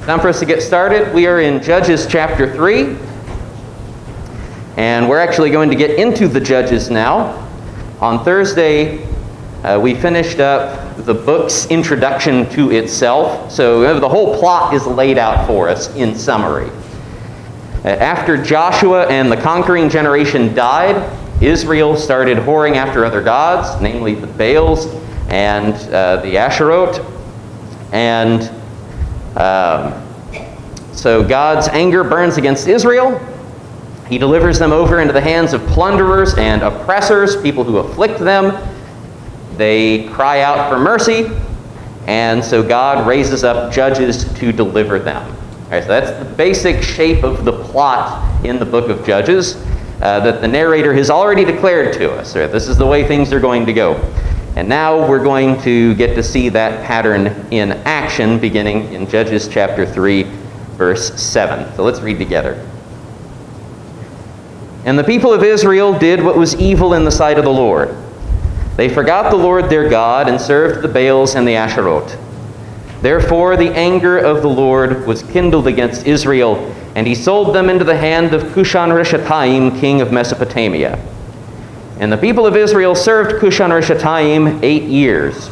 Time for us to get started. We are in Judges chapter 3. And we're actually going to get into the Judges now. On Thursday, we finished up the book's introduction to itself. So the whole plot is laid out for us in summary. After Joshua and the conquering generation died, Israel started whoring after other gods, namely the Baals and the Asherot. And so God's anger burns against Israel. He delivers them over into the hands of plunderers and oppressors, people who afflict them. They cry out for mercy, and so God raises up judges to deliver them. All right, so that's the basic shape of the plot in the book of Judges that the narrator has already declared to us. Right? This is the way things are going to go. And now we're going to get to see that pattern in action beginning in Judges chapter 3, verse 7. So let's read together. And the people of Israel did what was evil in the sight of the Lord. They forgot the Lord their God and served the Baals and the Asherot. Therefore the anger of the Lord was kindled against Israel, and he sold them into the hand of Cushan-Rishathaim, king of Mesopotamia. And the people of Israel served Cushan-Rishathaim 8 years.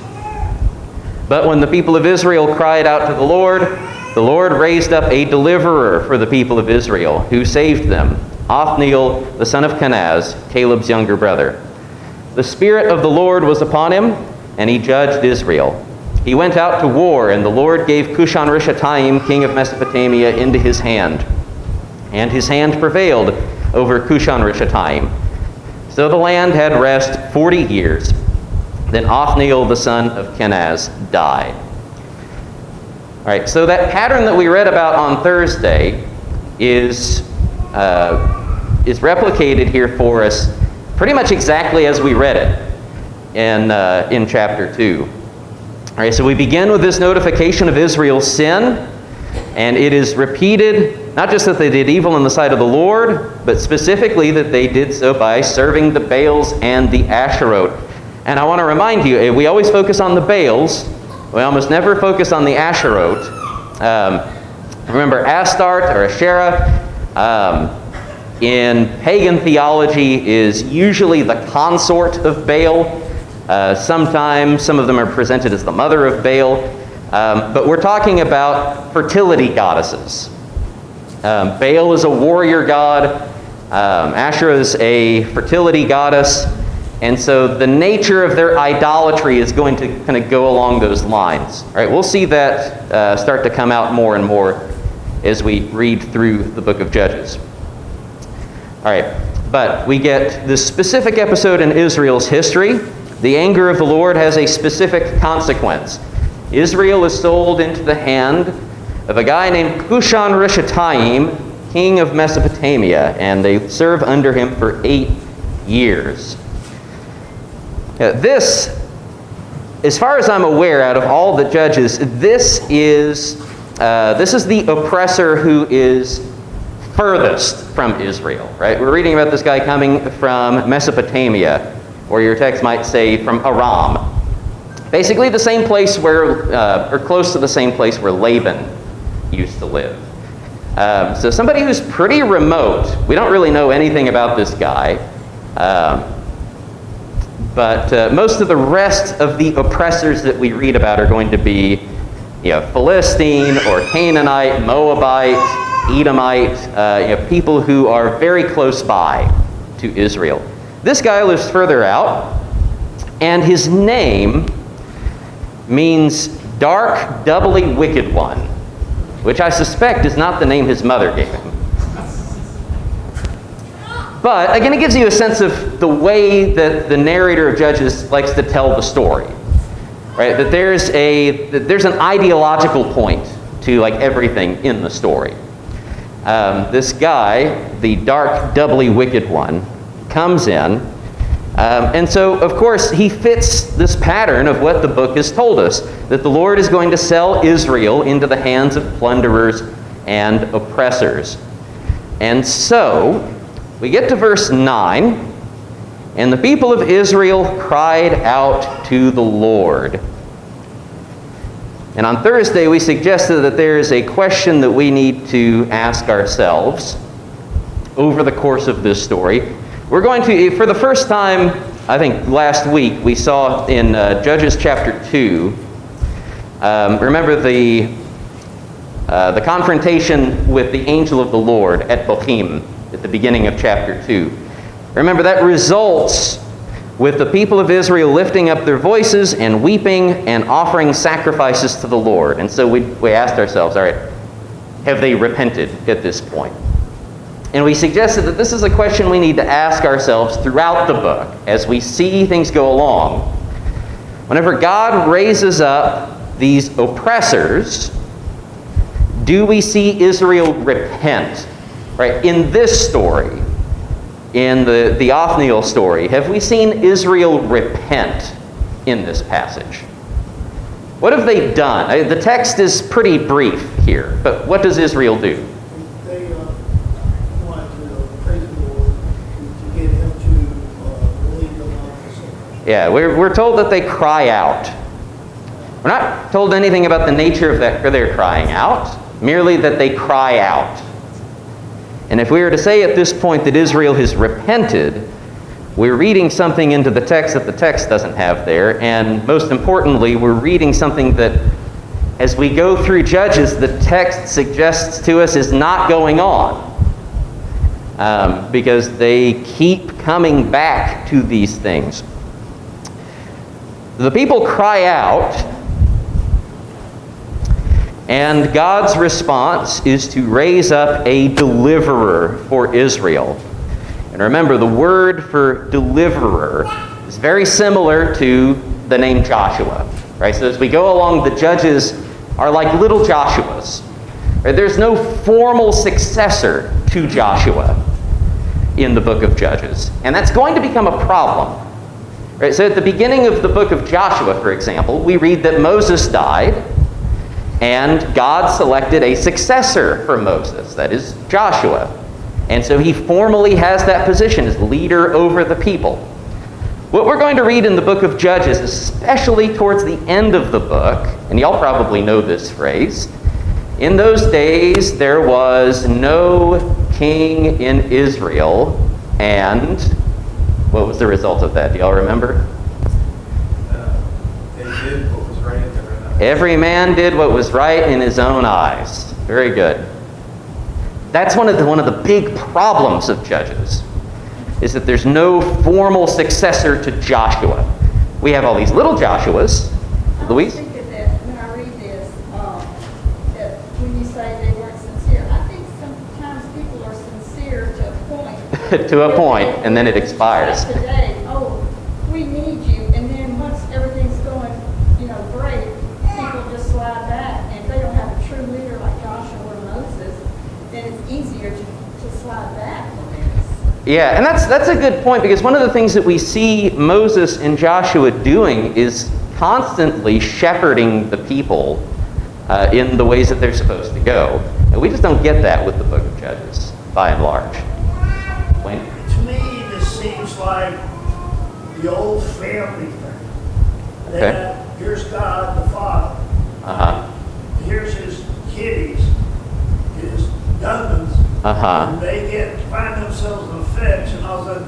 But when the people of Israel cried out to the Lord raised up a deliverer for the people of Israel, who saved them, Othniel, the son of Kenaz, Caleb's younger brother. The Spirit of the Lord was upon him, and he judged Israel. He went out to war, and the Lord gave Cushan-Rishathaim, king of Mesopotamia, into his hand. And his hand prevailed over Cushan-Rishathaim. So the land had rest 40 years. Then Othniel, the son of Kenaz, died. All right, so that pattern that we read about on Thursday is replicated here for us pretty much exactly as we read it in chapter 2. All right, so we begin with this notification of Israel's sin, and it is repeated not just that they did evil in the sight of the Lord, but specifically that they did so by serving the Baals and the Asherot. And I want to remind you, we always focus on the Baals. We almost never focus on the Asherot. Remember, Astarte or Asherah in pagan theology is usually the consort of Baal. Sometimes some of them are presented as the mother of Baal. But we're talking about fertility goddesses. Baal is a warrior god. Asherah is a fertility goddess. And so the nature of their idolatry is going to kind of go along those lines. All right, we'll see that start to come out more and more as we read through the book of Judges. All right, but we get this specific episode in Israel's history. The anger of the Lord has a specific consequence. Israel is sold into the hand of a guy named Cushan-Rishathaim, king of Mesopotamia, and they serve under him for 8 years. This, as far as I'm aware, out of all the judges, this is the oppressor who is furthest from Israel. Right? We're reading about this guy coming from Mesopotamia, or your text might say from Aram. Basically the same place where, or close to the same place where Laban used to live. So somebody who's pretty remote. We don't really know anything about this guy. But most of the rest of the oppressors that we read about are going to be Philistine or Canaanite, Moabite, Edomite, people who are very close by to Israel. This guy lives further out, and his name means dark, doubly wicked one, which I suspect is not the name his mother gave him. But again, it gives you a sense of the way that the narrator of Judges likes to tell the story, right? That there's an ideological point to like everything in the story. This guy, the dark, doubly wicked one, comes in. And so, of course, he fits this pattern of what the book has told us, that the Lord is going to sell Israel into the hands of plunderers and oppressors. And so, we get to verse 9, and the people of Israel cried out to the Lord. And on Thursday, we suggested that there is a question that we need to ask ourselves over the course of this story. We're going to, for the first time, I think last week, we saw in Judges chapter 2, remember the confrontation with the angel of the Lord at Bochim at the beginning of chapter 2. Remember, that results with the people of Israel lifting up their voices and weeping and offering sacrifices to the Lord. And so we asked ourselves, all right, have they repented at this point? And we suggested that this is a question we need to ask ourselves throughout the book as we see things go along. Whenever God raises up these oppressors, do we see Israel repent? Right? In this story, in the Othniel story, have we seen Israel repent in this passage? What have they done? The text is pretty brief here, but what does Israel do? They wanted to praise the Lord to get him to relieve them of the sin. Yeah, we're told that they cry out. We're not told anything about the nature of their crying out, merely that they cry out. And if we were to say at this point that Israel has repented, we're reading something into the text that the text doesn't have there, and most importantly, we're reading something that, as we go through Judges, the text suggests to us is not going on. Because they keep coming back to these things. The people cry out, and God's response is to raise up a deliverer for Israel. And remember, the word for deliverer is very similar to the name Joshua. Right? So as we go along, the judges are like little Joshuas. Right? There's no formal successor to Joshua in the book of Judges. And that's going to become a problem. Right? So at the beginning of the book of Joshua, for example, we read that Moses died, and God selected a successor for Moses, that is Joshua. And so he formally has that position as leader over the people. What we're going to read in the book of Judges, especially towards the end of the book, and y'all probably know this phrase, in those days there was no king in Israel, and what was the result of that? Do y'all remember? They did what was right in their own eyes. Every man did what was right in his own eyes. Very good. That's one of the big problems of Judges, is that there's no formal successor to Joshua. We have all these little Joshuas. Louise? I think that when I read this, that when you say they weren't sincere, I think sometimes people are sincere to a point. To a point, and then it expires. Like today, oh, we need you, and then once everything's going, great, people just slide back, and if they don't have a true leader like Joshua or Moses, then it's easier to slide back on this. Yeah, and that's a good point, because one of the things that we see Moses and Joshua doing is constantly shepherding the people in the ways that they're supposed to go. And we just don't get that with the book of Judges, by and large. Wayne? To me, this seems like the old family thing. That here's God the Father. Uh-huh. Here's his kiddies, his young'uns. Uh-huh. And they find themselves in a fix, and all of a sudden,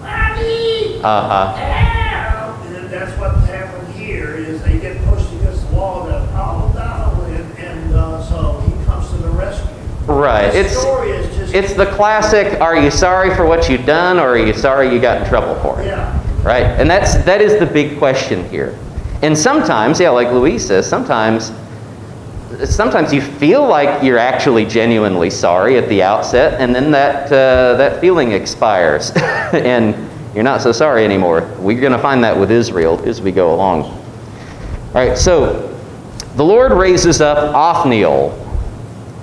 Mommy! Uh-huh. Help! And that's what happened here, is they get pushed against the wall, and so he comes to the rescue. Right. The story is just... It's the classic, are you sorry for what you've done, or are you sorry you got in trouble for it? Yeah. Right? And that is the big question here. And sometimes, like Louise says, sometimes you feel like you're actually genuinely sorry at the outset, and then that feeling expires, and you're not so sorry anymore. We're going to find that with Israel as we go along. All right, so the Lord raises up Othniel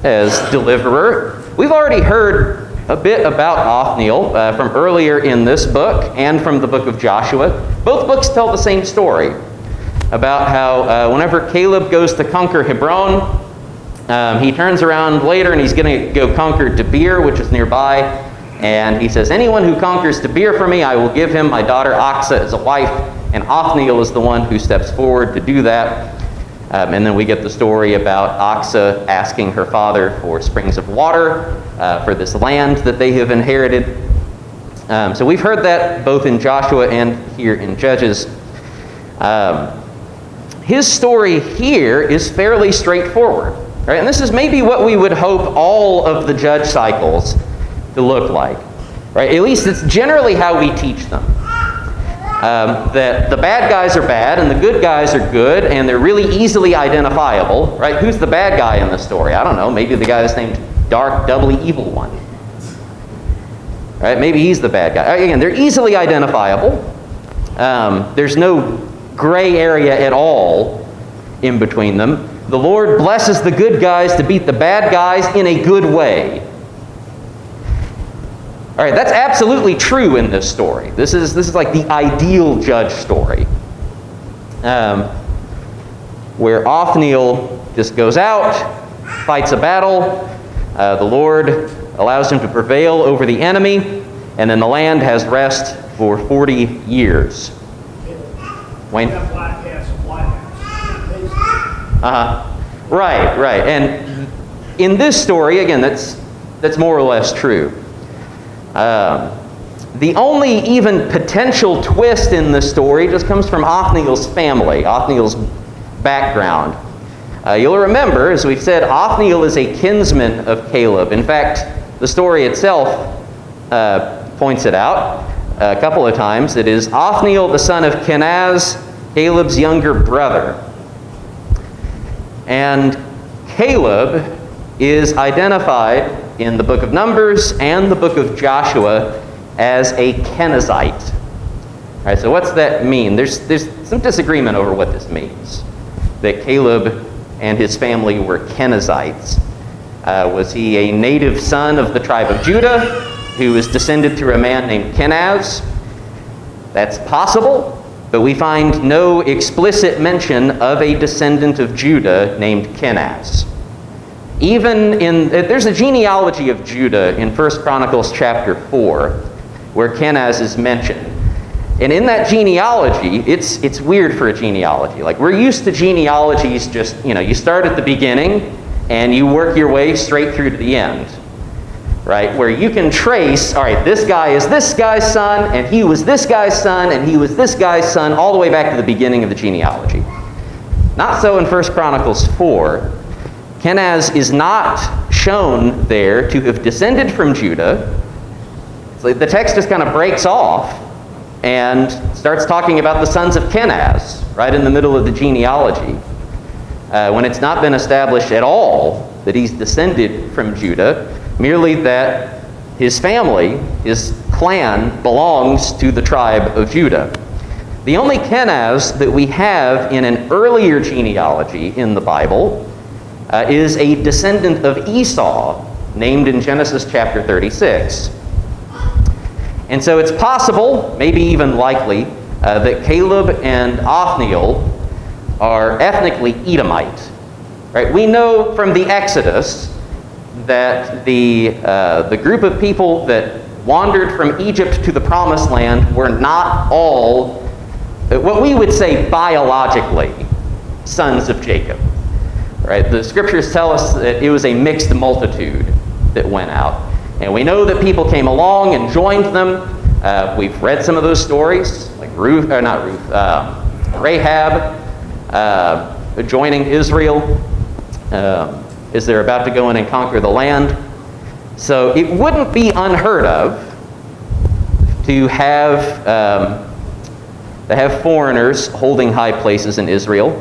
as deliverer. We've already heard a bit about Othniel from earlier in this book and from the book of Joshua. Both books tell the same story about how whenever Caleb goes to conquer Hebron, he turns around later and he's going to go conquer Debir, which is nearby, and he says, anyone who conquers Debir for me, I will give him my daughter Aksa as a wife, and Othniel is the one who steps forward to do that. And then we get the story about Aksa asking her father for springs of water for this land that they have inherited. So we've heard that both in Joshua and here in Judges. His story here is fairly straightforward, right? And this is maybe what we would hope all of the judge cycles to look like, right? At least it's generally how we teach them. That the bad guys are bad and the good guys are good, and they're really easily identifiable, right? Who's the bad guy in the story? I don't know. Maybe the guy that's named Dark, Doubly Evil One. Right? Maybe he's the bad guy. Again, they're easily identifiable. There's no gray area at all in between them. The Lord blesses the good guys to beat the bad guys in a good way. All right, that's absolutely true in this story. This is like the ideal judge story, where Othniel just goes out, fights a battle, the Lord allows him to prevail over the enemy, and then the land has rest for 40 years. Wayne? Black hats and white hats. Right. And in this story, again, that's more or less true. The only even potential twist in the story just comes from Othniel's family, Othniel's background. You'll remember, as we've said, Othniel is a kinsman of Caleb. In fact, the story itself points it out a couple of times. It is Othniel, the son of Kenaz, Caleb's younger brother. And Caleb is identified in the book of Numbers and the book of Joshua as a Kenizzite. All right, so what's that mean? There's some disagreement over what this means, that Caleb and his family were Kenizzites. Was he a native son of the tribe of Judah who was descended through a man named Kenaz? That's possible, but we find no explicit mention of a descendant of Judah named Kenaz. There's a genealogy of Judah in 1 Chronicles chapter 4, where Kenaz is mentioned. And in that genealogy, it's weird for a genealogy. Like, we're used to genealogies just, you start at the beginning and you work your way straight through to the end, right? Where you can trace, all right, this guy is this guy's son, and he was this guy's son, and he was this guy's son, all the way back to the beginning of the genealogy. Not so in 1 Chronicles 4. Kenaz is not shown there to have descended from Judah. So the text just kind of breaks off and starts talking about the sons of Kenaz right in the middle of the genealogy, when it's not been established at all that he's descended from Judah, merely that his family, his clan, belongs to the tribe of Judah. The only Kenaz that we have in an earlier genealogy in the Bible is a descendant of Esau, named in Genesis chapter 36. And so it's possible, maybe even likely, that Caleb and Othniel are ethnically Edomite. Right? We know from the Exodus that the group of people that wandered from Egypt to the Promised Land were not all, what we would say biologically, sons of Jacob. Right? The scriptures tell us that it was a mixed multitude that went out. And we know that people came along and joined them. We've read some of those stories, like Rahab joining Israel as they're about to go in and conquer the land. So it wouldn't be unheard of to have foreigners holding high places in Israel.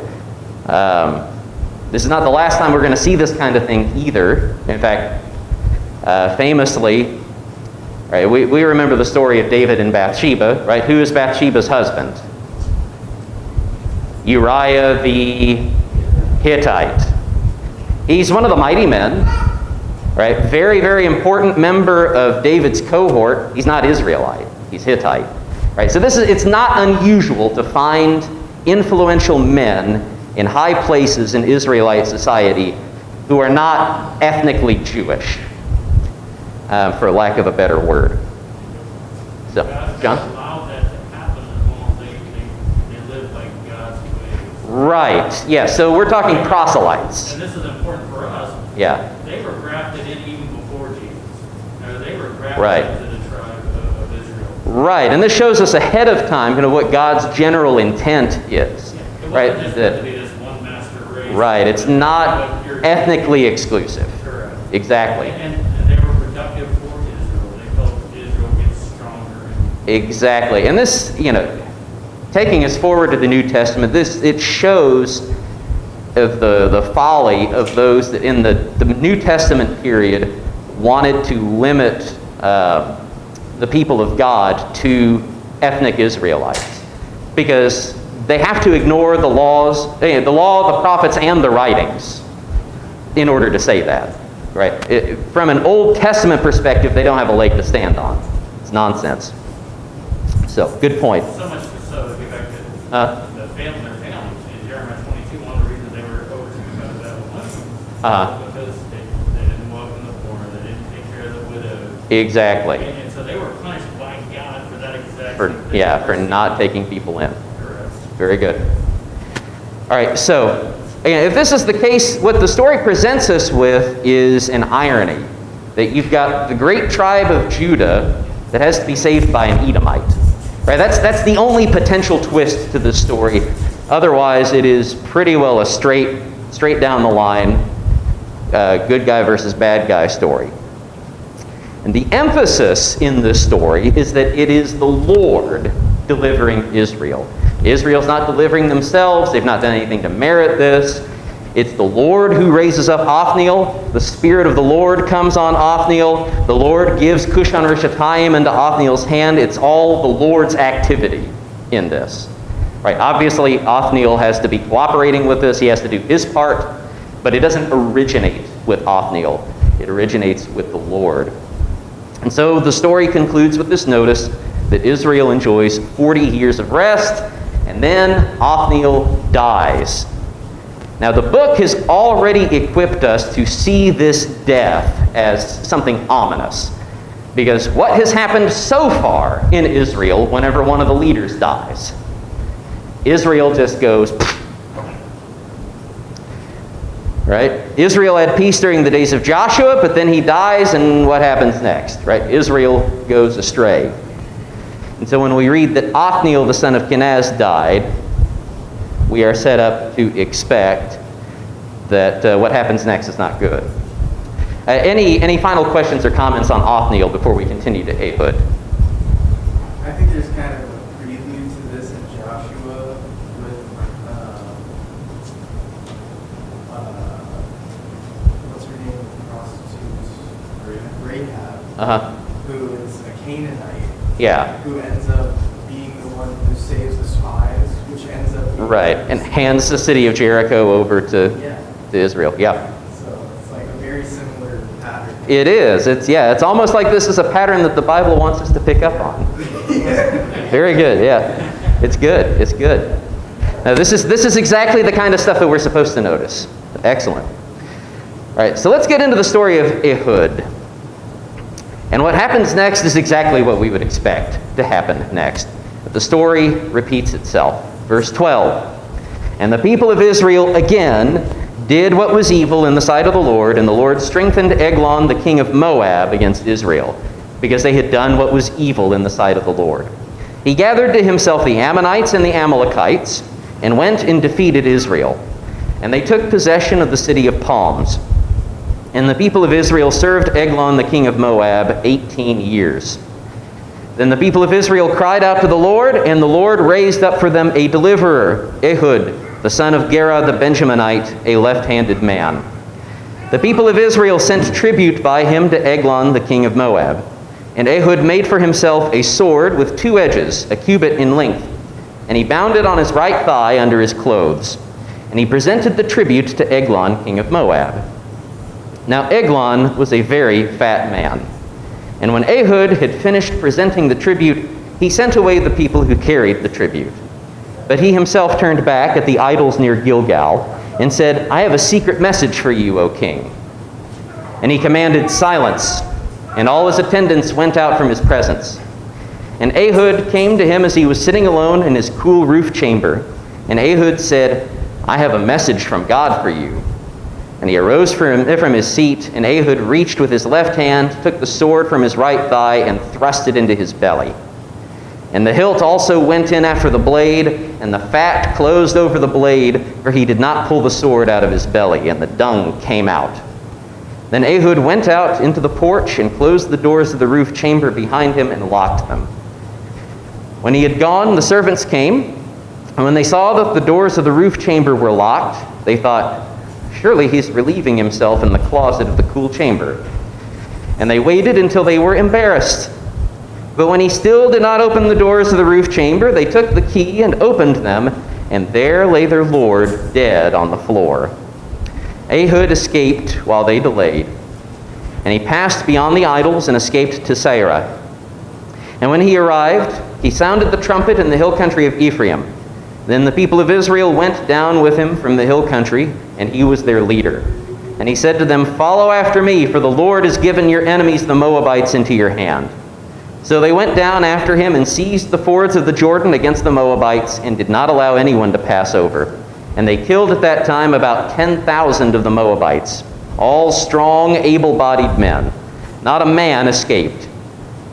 This is not the last time we're going to see this kind of thing either. In fact, famously, right, we remember the story of David and Bathsheba, right? Who is Bathsheba's husband? Uriah the Hittite. He's one of the mighty men, right? Very, very important member of David's cohort. He's not Israelite. He's Hittite, right? So it's not unusual to find influential men in high places in Israelite society who are not ethnically Jewish, for lack of a better word. So, John? Allow that to happen as long as they live like God's way. Right. Yeah, so we're talking proselytes. And this is important for us. Yeah. They were grafted in even before Jesus. They were grafted Right. into the tribe of Israel. Right, and this shows us ahead of time what God's general intent is. It wasn't Right? just That- to be this one master race. right, it's not ethnically exclusive. Correct. Exactly. And they were productive for Israel. They helped Israel get stronger. Exactly. And this, taking us forward to the New Testament, it shows of the folly of those that in the New Testament period wanted to limit the people of God to ethnic Israelites, because they have to ignore the laws, the law, the prophets, and the writings in order to say that. Right? From an Old Testament perspective, they don't have a leg to stand on. It's nonsense. So, good point. So much so to get back to their families. In Jeremiah 22, one of the reasons they were overtaken by the Babylonians because they didn't welcome the poor, they didn't take care of the widow. Exactly. And so they were punished by God for that exact For not taking people in. Correct. Very good. All right, so again, if this is the case, what the story presents us with is an irony. That you've got the great tribe of Judah that has to be saved by an Edomite. Right? That's the only potential twist to this story. Otherwise, it is pretty well a straight down the line good guy versus bad guy story. And the emphasis in this story is that it is the Lord delivering Israel. Israel's not delivering themselves. They've not done anything to merit this. It's the Lord who raises up Othniel. The Spirit of the Lord comes on Othniel. The Lord gives Cushan-Rishathaim into Othniel's hand. It's all the Lord's activity in this. Right? Obviously, Othniel has to be cooperating with this. He has to do his part. But it doesn't originate with Othniel. It originates with the Lord. And so the story concludes with this notice that Israel enjoys 40 years of rest, and then Othniel dies. Now, the book has already equipped us to see this death as something ominous, because what has happened so far in Israel whenever one of the leaders dies? Israel just goes, right? Israel had peace during the days of Joshua, but then he dies, and what happens next? Right? Israel goes astray. And so when we read that Othniel, the son of Kenaz, died, we are set up to expect that what happens next is not good. Any final questions or comments on Othniel before we continue to Ehud? I think there's kind of a prelude to this in Joshua with what's her name, the prostitute, Rahab, who is a Canaanite, who ends up being the one who saves the spies, which ends up being and hands the city of Jericho over to Israel. So it's like a very similar pattern. It is. It's almost like this is a pattern that the Bible wants us to pick up on. Very good. Yeah, it's good. It's good. Now this is exactly the kind of stuff that we're supposed to notice. Excellent. All right, so let's get into the story of Ehud. And what happens next is exactly what we would expect to happen next. But the story repeats itself. Verse 12. And the people of Israel again did what was evil in the sight of the Lord, and the Lord strengthened Eglon, the king of Moab, against Israel, because they had done what was evil in the sight of the Lord. He gathered to himself the Ammonites and the Amalekites, and went and defeated Israel. And they took possession of the city of palms. And the people of Israel served Eglon, the king of Moab, 18 years. Then the people of Israel cried out to the Lord, and the Lord raised up for them a deliverer, Ehud, the son of Gera the Benjaminite, a left-handed man. The people of Israel sent tribute by him to Eglon, the king of Moab. And Ehud made for himself a sword with 2 edges, a cubit in length. And he bound it on his right thigh under his clothes. And he presented the tribute to Eglon, king of Moab. Now Eglon was a very fat man. And when Ehud had finished presenting the tribute, he sent away the people who carried the tribute. But he himself turned back at the idols near Gilgal and said, I have a secret message for you, O king. And he commanded silence, and all his attendants went out from his presence. And Ehud came to him as he was sitting alone in his cool roof chamber. And Ehud said, I have a message from God for you." And he arose from his seat, and Ehud reached with his left hand, took the sword from his right thigh, and thrust it into his belly. And the hilt also went in after the blade, and the fat closed over the blade, for he did not pull the sword out of his belly, and the dung came out. Then Ehud went out into the porch and closed the doors of the roof chamber behind him and locked them. When he had gone, the servants came, and when they saw that the doors of the roof chamber were locked, they thought, "Surely he's relieving himself in the closet of the cool chamber." And they waited until they were embarrassed. But when he still did not open the doors of the roof chamber, they took the key and opened them, and there lay their lord dead on the floor. Ehud escaped while they delayed, and he passed beyond the idols and escaped to Seirah. And when he arrived, he sounded the trumpet in the hill country of Ephraim. Then the people of Israel went down with him from the hill country, and he was their leader. And he said to them, "Follow after me, for the Lord has given your enemies the Moabites into your hand." So they went down after him and seized the fords of the Jordan against the Moabites, and did not allow anyone to pass over. And they killed at that time about 10,000 of the Moabites, all strong, able-bodied men. Not a man escaped.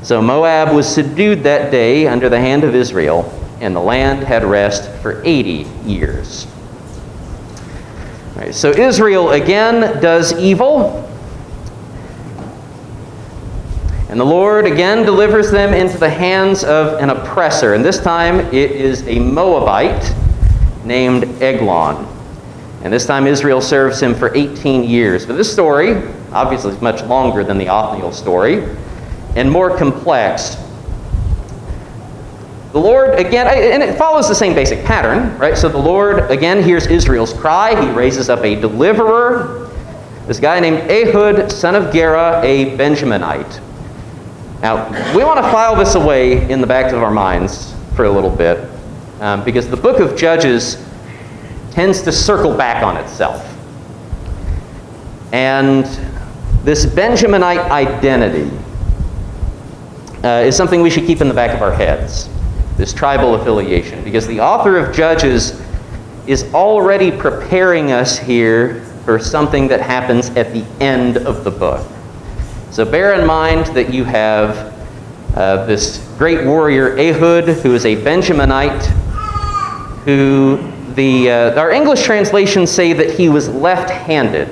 So Moab was subdued that day under the hand of Israel, and the land had rest for 80 years. All right, so Israel again does evil, and the Lord again delivers them into the hands of an oppressor, and this time it is a Moabite named Eglon. And this time Israel serves him for 18 years. But this story, obviously, is much longer than the Othniel story, and more complex. The Lord, again, and it follows the same basic pattern, right? So the Lord, again, hears Israel's cry. He raises up a deliverer, this guy named Ehud, son of Gera, a Benjaminite. Now, we want to file this away in the back of our minds for a little bit, because the book of Judges tends to circle back on itself. And this Benjaminite identity is something we should keep in the back of our heads, this tribal affiliation, because the author of Judges is already preparing us here for something that happens at the end of the book. So bear in mind that you have this great warrior Ehud, who is a Benjaminite, who our English translations say that he was left-handed.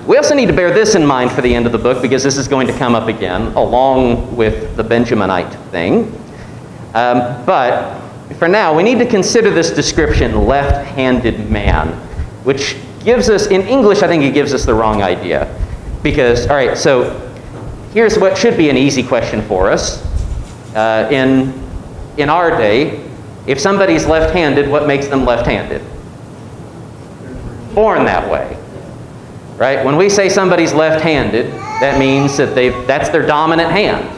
We also need to bear this in mind for the end of the book, because this is going to come up again, along with the Benjaminite thing. But for now, we need to consider this description, left-handed man, which gives us, in English, I think it gives us the wrong idea. Because, all right, so here's what should be an easy question for us. In our day, if somebody's left-handed, what makes them left-handed? Born that way. Right? When we say somebody's left-handed, that means that that's their dominant hand.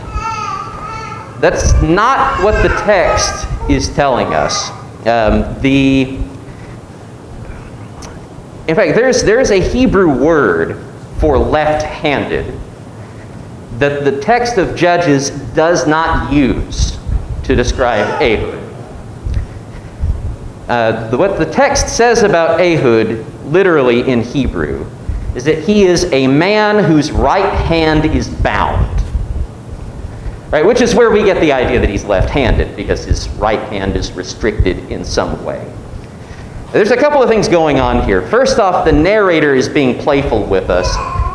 That's not what the text is telling us. In fact, there's a Hebrew word for left-handed that the text of Judges does not use to describe Ehud. What the text says about Ehud, literally in Hebrew, is that he is a man whose right hand is bound. Right? Which is where we get the idea that he's left-handed, because his right hand is restricted in some way. There's a couple of things going on here. First off, the narrator is being playful with us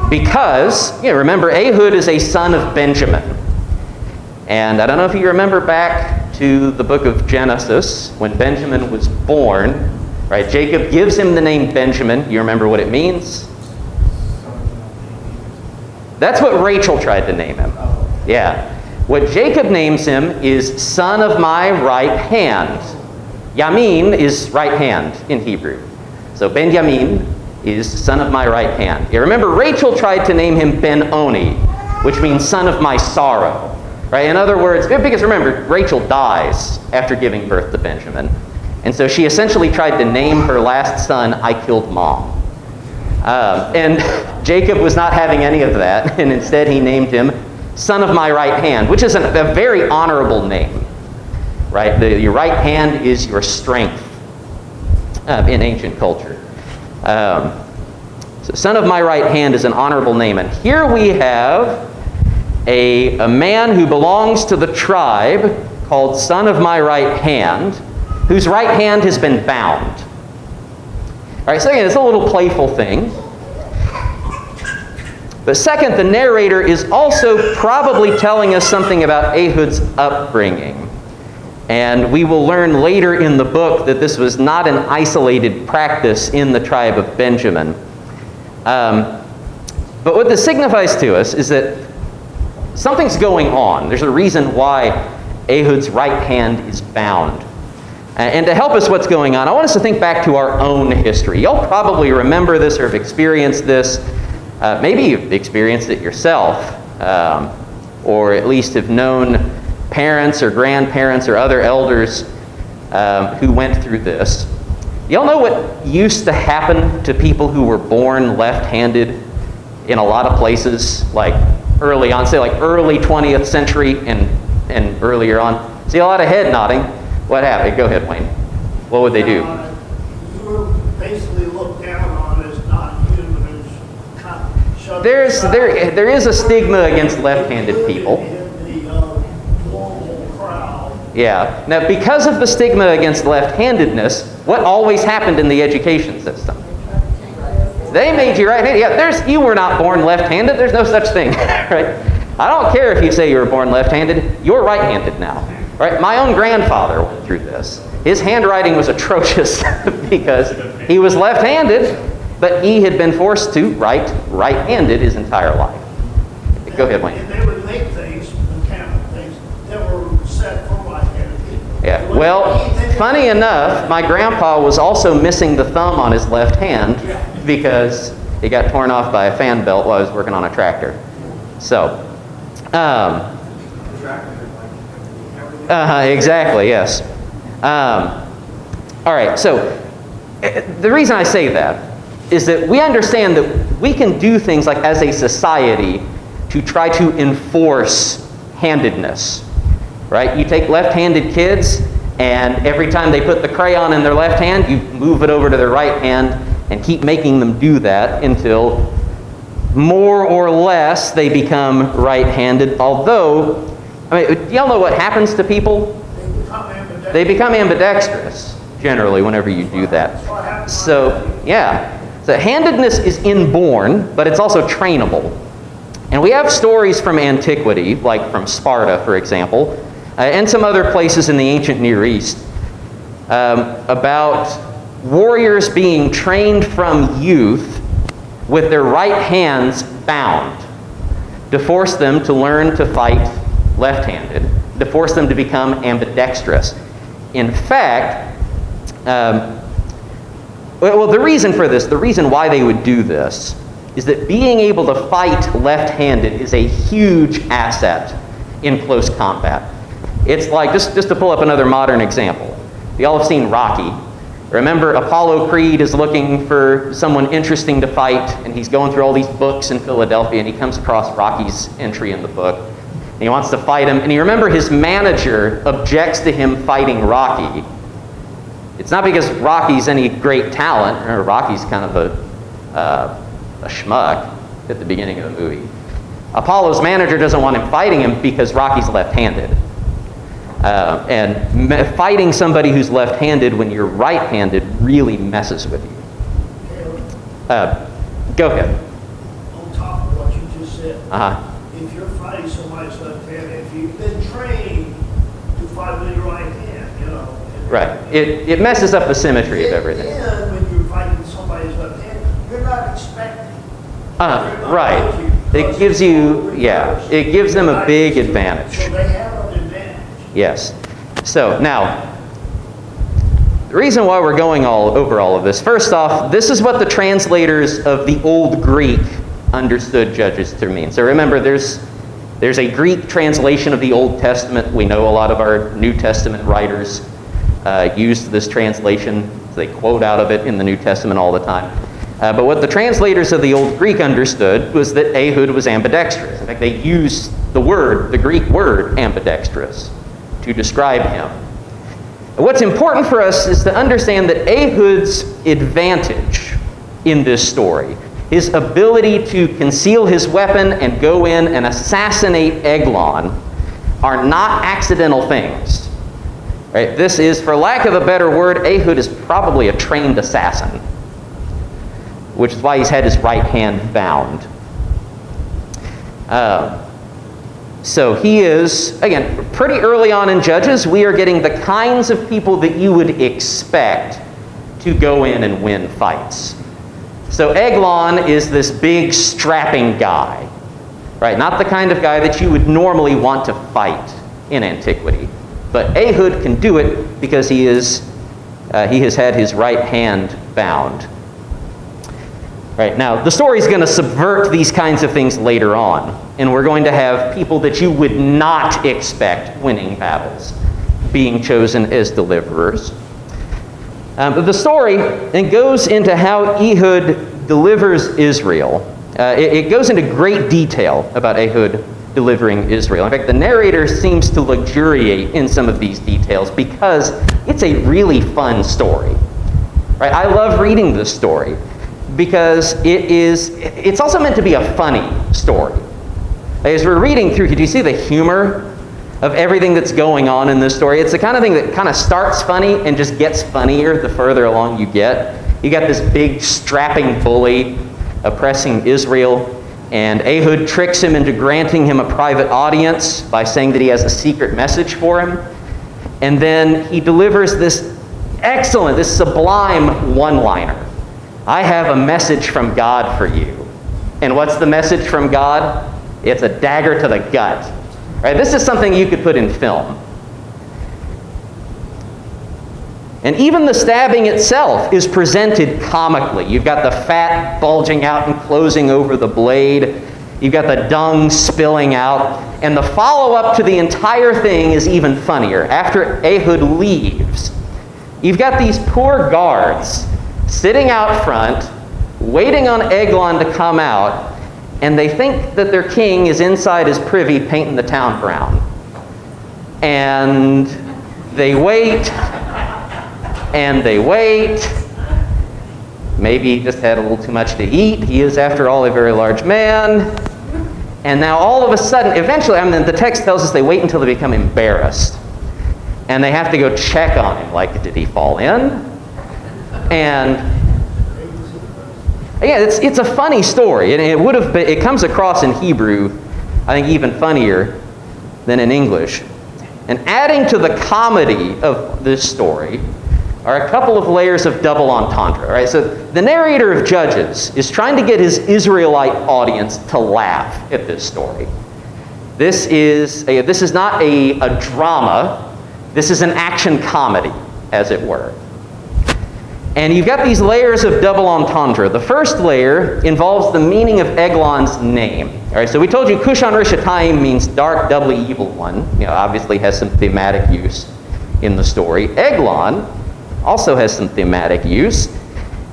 because, remember, Ehud is a son of Benjamin. And I don't know if you remember back to the book of Genesis, when Benjamin was born, right? Jacob gives him the name Benjamin. You remember what it means? That's what Rachel tried to name him. Yeah. What Jacob names him is son of my right hand. Yamin is right hand in Hebrew. So Benjamin is son of my right hand. You remember Rachel tried to name him Ben-Oni, which means son of my sorrow. Right? In other words, because remember, Rachel dies after giving birth to Benjamin. And so she essentially tried to name her last son, I killed mom. And Jacob was not having any of that, and instead he named him son of my right hand, which is a very honorable name. Right? Your right hand is your strength. in ancient culture. So son of my right hand is an honorable name. And here we have a man who belongs to the tribe called son of my right hand, whose right hand has been bound. All right, so again, it's a little playful thing. But second, the narrator is also probably telling us something about Ehud's upbringing. And we will learn later in the book that this was not an isolated practice in the tribe of Benjamin. But what this signifies to us is that something's going on. There's a reason why Ehud's right hand is bound. And to help us what's going on, I want us to think back to our own history. You'll probably remember this or have experienced this. Maybe you've experienced it yourself, or at least have known parents or grandparents or other elders who went through this. Y'all know what used to happen to people who were born left-handed in a lot of places, like early on, say like early 20th century and earlier on? See a lot of head nodding. What happened? Go ahead, Wayne. What would they do? You were basically looked down on as not human. There is a stigma against left-handed people. In the normal crowd. Yeah. Now, because of the stigma against left-handedness, what always happened in the education system? They made you right-handed. Yeah, you were not born left-handed. There's no such thing, right? I don't care if you say you were born left-handed. You're right-handed now, right? My own grandfather went through this. His handwriting was atrocious because he was left-handed, but he had been forced to write right-handed his entire life. Go ahead, Wayne. And they would make things, mechanical things, that were set for right-handed people. Yeah, well, funny enough, my grandpa was also missing the thumb on his left hand because he got torn off by a fan belt while I was working on a tractor. So, exactly, yes. All right, so the reason I say that is that we understand that we can do things like as a society to try to enforce handedness, right? You take left-handed kids, and every time they put the crayon in their left hand, you move it over to their right hand and keep making them do that until more or less they become right-handed. Although, I mean, y'all know what happens to people? They become ambidextrous, generally, whenever you do that. So, yeah. So handedness is inborn, but it's also trainable. And we have stories from antiquity, like from Sparta, for example, and some other places in the ancient Near East, about warriors being trained from youth with their right hands bound to force them to learn to fight left-handed, to force them to become ambidextrous. In fact, the reason for this, the reason why they would do this, is that being able to fight left-handed is a huge asset in close combat. It's like, just to pull up another modern example, y'all have seen Rocky. Remember, Apollo Creed is looking for someone interesting to fight, and he's going through all these books in Philadelphia, and he comes across Rocky's entry in the book, and he wants to fight him, and you remember his manager objects to him fighting Rocky. It's not because Rocky's any great talent, or Rocky's kind of a schmuck at the beginning of the movie. Apollo's manager doesn't want him fighting him because Rocky's left-handed. And fighting somebody who's left-handed when you're right-handed really messes with you. Go ahead. On top of what you just said, if you're fighting somebody's left-handed, if you've been trained to fight with your right hand, you know. Right. It messes up the symmetry of everything. And when you're fighting somebody's left hand, you're not expecting. Right. It gives you, it gives them a big advantage. So they have an advantage. Yes. So now, the reason why we're going over all of this, first off, this is what the translators of the Old Greek understood judges to mean. So remember, there's a Greek translation of the Old Testament. We know a lot of our New Testament writers used this translation. They quote out of it in the New Testament all the time. But what the translators of the Old Greek understood was that Ehud was ambidextrous. In fact, they used the Greek word ambidextrous, to describe him. What's important for us is to understand that Ehud's advantage in this story, his ability to conceal his weapon and go in and assassinate Eglon, are not accidental things. Right? This is, for lack of a better word, Ehud is probably a trained assassin, which is why he's had his right hand bound. So he is, again, pretty early on in Judges, we are getting the kinds of people that you would expect to go in and win fights. So Eglon is this big, strapping guy, right? Not the kind of guy that you would normally want to fight in antiquity. But Ehud can do it because he has had his right hand bound. Right, now, the story is going to subvert these kinds of things later on, and we're going to have people that you would not expect winning battles being chosen as deliverers. But the story then goes into how Ehud delivers Israel. It goes into great detail about Ehud delivering Israel. In fact, the narrator seems to luxuriate in some of these details because it's a really fun story. Right? I love reading this story because it's also meant to be a funny story. As we're reading through, do you see the humor of everything that's going on in this story? It's the kind of thing that kind of starts funny and just gets funnier the further along you get. You got this big strapping bully oppressing Israel, and Ehud tricks him into granting him a private audience by saying that he has a secret message for him. And then he delivers this excellent, this sublime one-liner. I have a message from God for you. And what's the message from God? It's a dagger to the gut. Right? This is something you could put in film. And even the stabbing itself is presented comically. You've got the fat bulging out and closing over the blade. You've got the dung spilling out. And the follow-up to the entire thing is even funnier. After Ehud leaves, you've got these poor guards sitting out front, waiting on Eglon to come out, and they think that their king is inside his privy painting the town brown. And they wait, and they wait. Maybe he just had a little too much to eat. He is, after all, a very large man. And now all of a sudden, eventually, the text tells us they wait until they become embarrassed. And they have to go check on him, like, did he fall in? And yeah, it's a funny story, and it comes across in Hebrew, I think, even funnier than in English. And adding to the comedy of this story are a couple of layers of double entendre. Right? So the narrator of Judges is trying to get his Israelite audience to laugh at this story. This is not a drama. This is an action comedy, as it were. And you've got these layers of double entendre. The first layer involves the meaning of Eglon's name. All right, so we told you Kushan Rishatayim means dark, doubly evil one. Obviously has some thematic use in the story. Eglon also has some thematic use.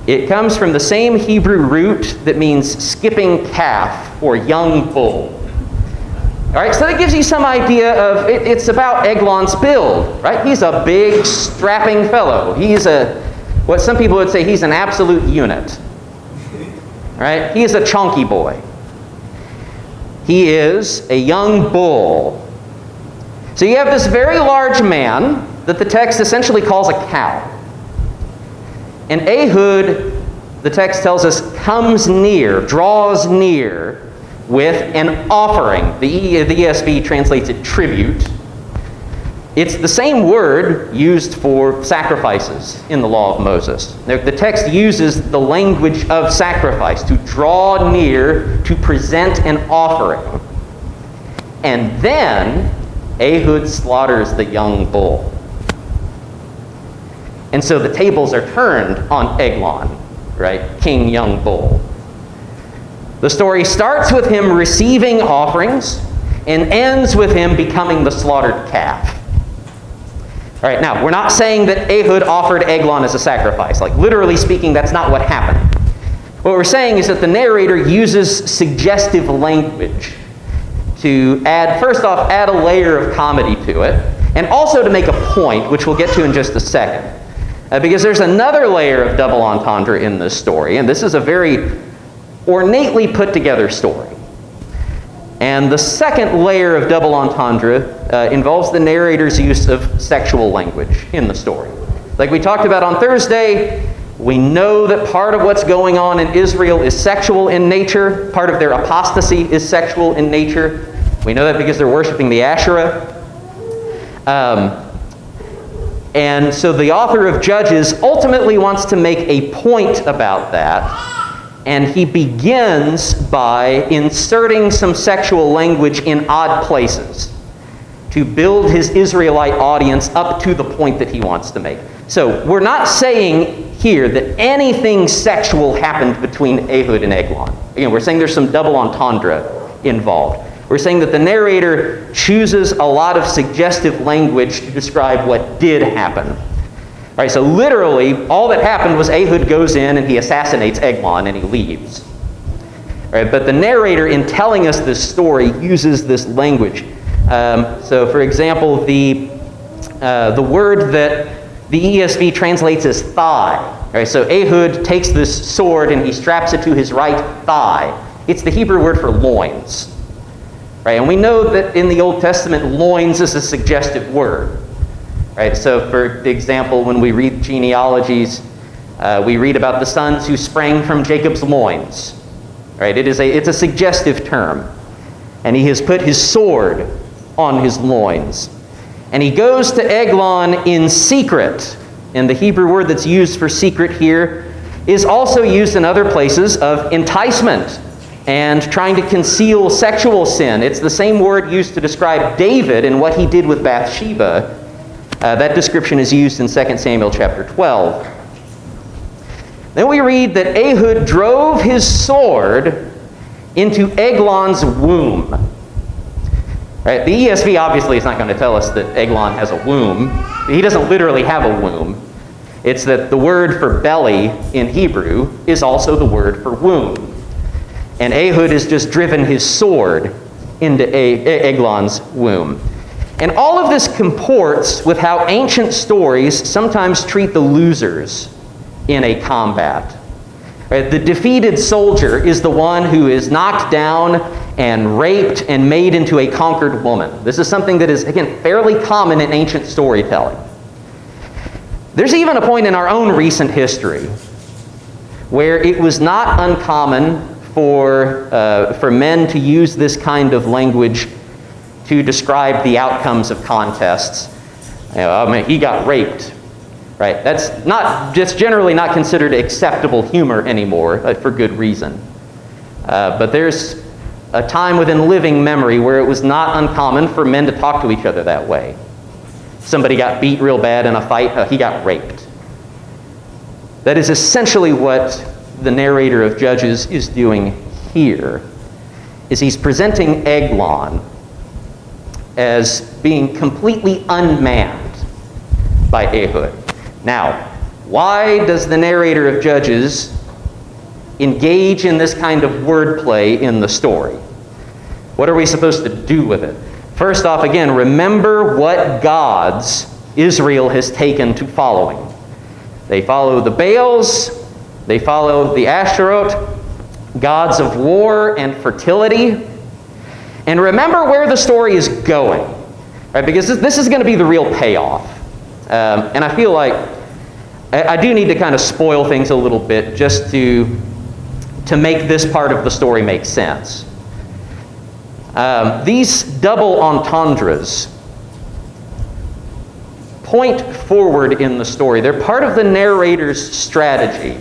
It comes from the same Hebrew root that means skipping calf or young bull. All right, so that gives you some idea of it's about Eglon's build, right? He's a big, strapping fellow. He's what some people would say, he's an absolute unit. Right? He is a chunky boy. He is a young bull. So you have this very large man that the text essentially calls a cow. And Ehud, the text tells us, comes near, draws near with an offering. The ESV translates it tribute. It's the same word used for sacrifices in the law of Moses. The text uses the language of sacrifice, to draw near, to present an offering. And then Ehud slaughters the young bull. And so the tables are turned on Eglon, right? King Young Bull. The story starts with him receiving offerings and ends with him becoming the slaughtered calf. All right, now, we're not saying that Ehud offered Eglon as a sacrifice. Like, literally speaking, that's not what happened. What we're saying is that the narrator uses suggestive language to add a layer of comedy to it. and also to make a point, which we'll get to in just a second. Because there's another layer of double entendre in this story, and this is a very ornately put together story. And the second layer of double entendre involves the narrator's use of sexual language in the story. Like we talked about on Thursday, we know that part of what's going on in Israel is sexual in nature. Part of their apostasy is sexual in nature. We know that because they're worshiping the Asherah. And so the author of Judges ultimately wants to make a point about that. And he begins by inserting some sexual language in odd places to build his Israelite audience up to the point that he wants to make. So we're not saying here that anything sexual happened between Ehud and Eglon. Again, we're saying there's some double entendre involved. We're saying that the narrator chooses a lot of suggestive language to describe what did happen. All right, so literally, all that happened was Ehud goes in and he assassinates Eglon and he leaves. All right, but the narrator, in telling us this story, uses this language. So, for example, the word that the ESV translates as thigh. All right, so Ehud takes this sword and he straps it to his right thigh. It's the Hebrew word for loins. Right, and we know that in the Old Testament, loins is a suggestive word. Right, so for example, when we read genealogies, we read about the sons who sprang from Jacob's loins. Right, it's a suggestive term. And he has put his sword on his loins. And he goes to Eglon in secret. And the Hebrew word that's used for secret here is also used in other places of enticement and trying to conceal sexual sin. It's the same word used to describe David and what he did with Bathsheba. That description is used in 2 Samuel chapter 12. Then we read that Ehud drove his sword into Eglon's womb. Right, the ESV obviously is not going to tell us that Eglon has a womb. He doesn't literally have a womb. It's that the word for belly in Hebrew is also the word for womb. And Ehud has just driven his sword into Eglon's womb. And all of this comports with how ancient stories sometimes treat the losers in a combat. Right? The defeated soldier is the one who is knocked down and raped and made into a conquered woman. This is something that is, again, fairly common in ancient storytelling. There's even a point in our own recent history where it was not uncommon for men to use this kind of language to describe the outcomes of contests. He got raped, right? That's generally not considered acceptable humor anymore, for good reason. But there's a time within living memory where it was not uncommon for men to talk to each other that way. Somebody got beat real bad in a fight, he got raped. That is essentially what the narrator of Judges is doing here, is he's presenting Eglon as being completely unmanned by Ehud. Now, why does the narrator of Judges engage in this kind of wordplay in the story? What are we supposed to do with it? First off, again, remember what gods Israel has taken to following. They follow the Baals, they follow the Asherot, gods of war and fertility. And remember where the story is going, right? Because this is going to be the real payoff. And I feel like I do need to kind of spoil things a little bit just to make this part of the story make sense. These double entendres point forward in the story. They're part of the narrator's strategy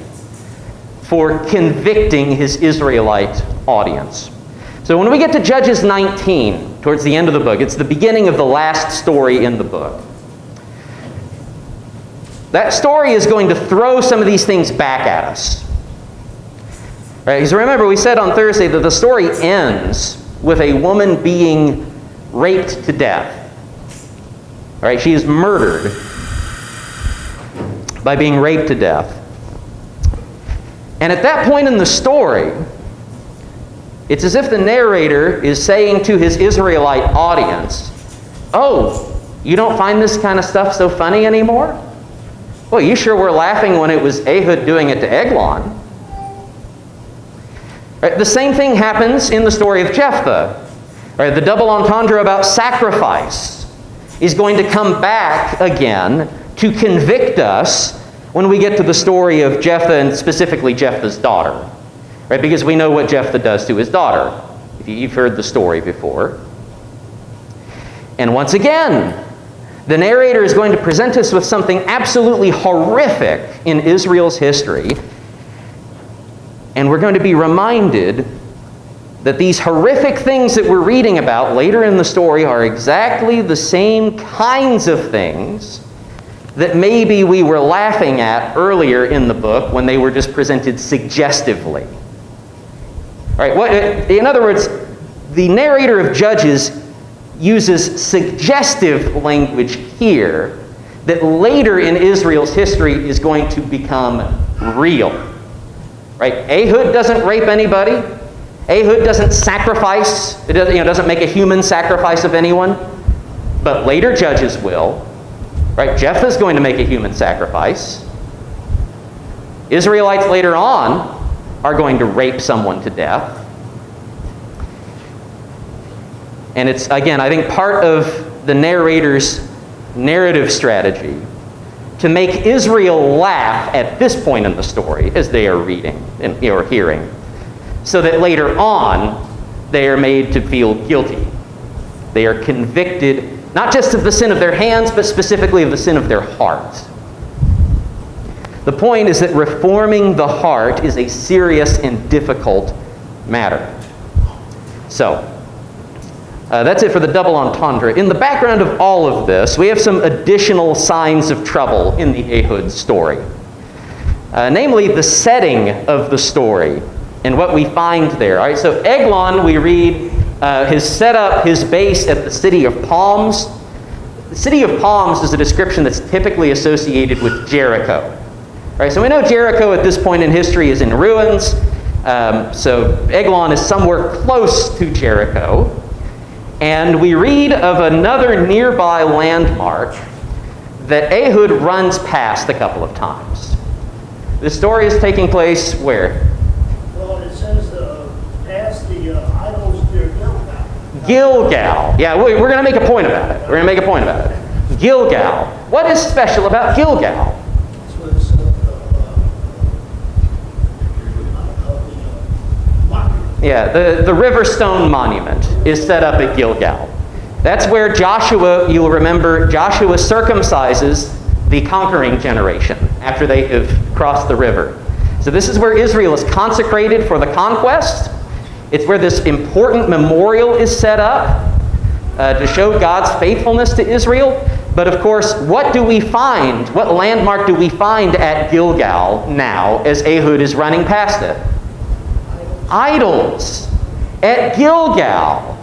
for convicting his Israelite audience. So when we get to Judges 19, towards the end of the book, it's the beginning of the last story in the book. That story is going to throw some of these things back at us. Right? Because remember, we said on Thursday that the story ends with a woman being raped to death. All right, she is murdered by being raped to death. And at that point in the story, it's as if the narrator is saying to his Israelite audience, oh, You don't find this kind of stuff so funny anymore? Well, you sure were laughing when it was Ehud doing it to Eglon. Right, the same thing happens in the story of Jephthah. Right, the double entendre about sacrifice is going to come back again to convict us when we get to the story of Jephthah, and specifically Jephthah's daughter. Right, because we know what Jephthah does to his daughter. You've heard the story before. And once again, the narrator is going to present us with something absolutely horrific in Israel's history. And we're going to be reminded that these horrific things that we're reading about later in the story are exactly the same kinds of things that maybe we were laughing at earlier in the book when they were just presented suggestively. All right, in other words, the narrator of Judges uses suggestive language here that later in Israel's history is going to become real. Right? Ehud doesn't rape anybody. Ehud doesn't sacrifice. It doesn't make a human sacrifice of anyone. But later Judges will. Right? Jephthah's going to make a human sacrifice. Israelites later on are going to rape someone to death. And it's, again, I think part of the narrator's narrative strategy to make Israel laugh at this point in the story as they are reading and or hearing, so that later on they are made to feel guilty. They are convicted not just of the sin of their hands, but specifically of the sin of their hearts. The point is that reforming the heart is a serious and difficult matter. So, that's it for the double entendre. In the background of all of this, we have some additional signs of trouble in the Ehud story. Namely, the setting of the story and what we find there. All right, so Eglon, we read, has set up his base at the city of Palms. The city of Palms is a description that's typically associated with Jericho. All right, so we know Jericho at this point in history is in ruins. So Eglon is somewhere close to Jericho. And we read of another nearby landmark that Ehud runs past a couple of times. The story is taking place where? Well, it says past the idols near Gilgal. Gilgal. Yeah, we're going to make a point about it. We're going to make a point about it. Gilgal. What is special about Gilgal? That's what it says. Yeah, the River Stone Monument is set up at Gilgal. That's where Joshua, you'll remember, Joshua circumcises the conquering generation after they have crossed the river. So this is where Israel is consecrated for the conquest. It's where this important memorial is set up to show God's faithfulness to Israel. But of course, what do we find? What landmark do we find at Gilgal now as Ehud is running past it? Idols at Gilgal.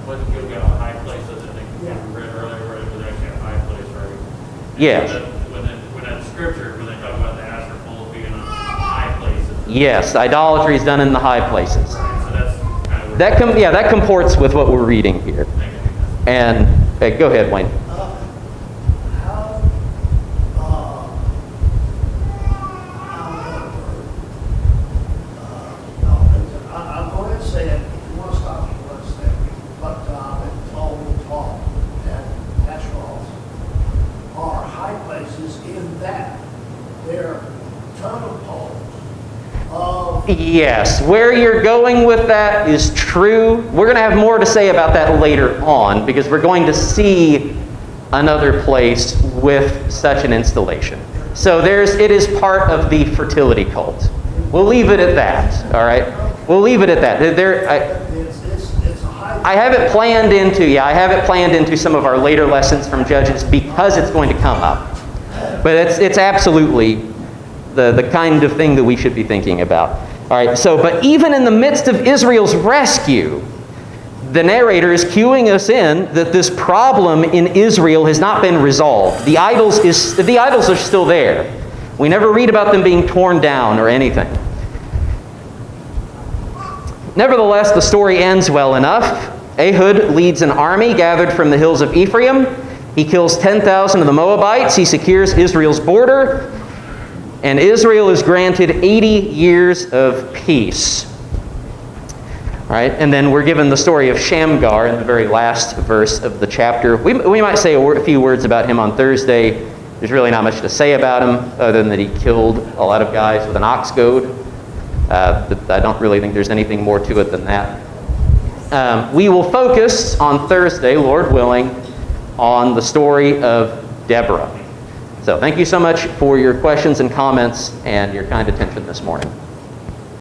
Wasn't Gilgal a high place? I think we read earlier where it was actually a high place, right? Yes. When that scripture, when they talk about the Asher pole being on high places. Yes, idolatry is done in the high places. So that's kind of where That comports with what we're reading here. And go ahead, Wayne. I'm going to say it, if you want to stop me, you want to say it, but Tall and Asherals are high places in that they're ton of poles. Yes, where you're going with that is true. We're going to have more to say about that later on because we're going to see another place with such an installation. So it is part of the fertility cult. We'll leave it at that, all right? We'll leave it at that. It's a high. I have it planned into some of our later lessons from Judges because it's going to come up. But it's absolutely the kind of thing that we should be thinking about. All right, but even in the midst of Israel's rescue, the narrator is cueing us in that this problem in Israel has not been resolved. The idols are still there. We never read about them being torn down or anything. Nevertheless, the story ends well enough, Ehud leads an army gathered from the hills of Ephraim. He kills 10,000 of the Moabites. He secures Israel's border. And Israel is granted 80 years of peace. All right, and then we're given the story of Shamgar in the very last verse of the chapter. We might say a few words about him on Thursday. There's really not much to say about him other than that he killed a lot of guys with an ox goad. But I don't really think there's anything more to it than that. We will focus on Thursday, Lord willing, on the story of Deborah. So thank you so much for your questions and comments and your kind attention this morning.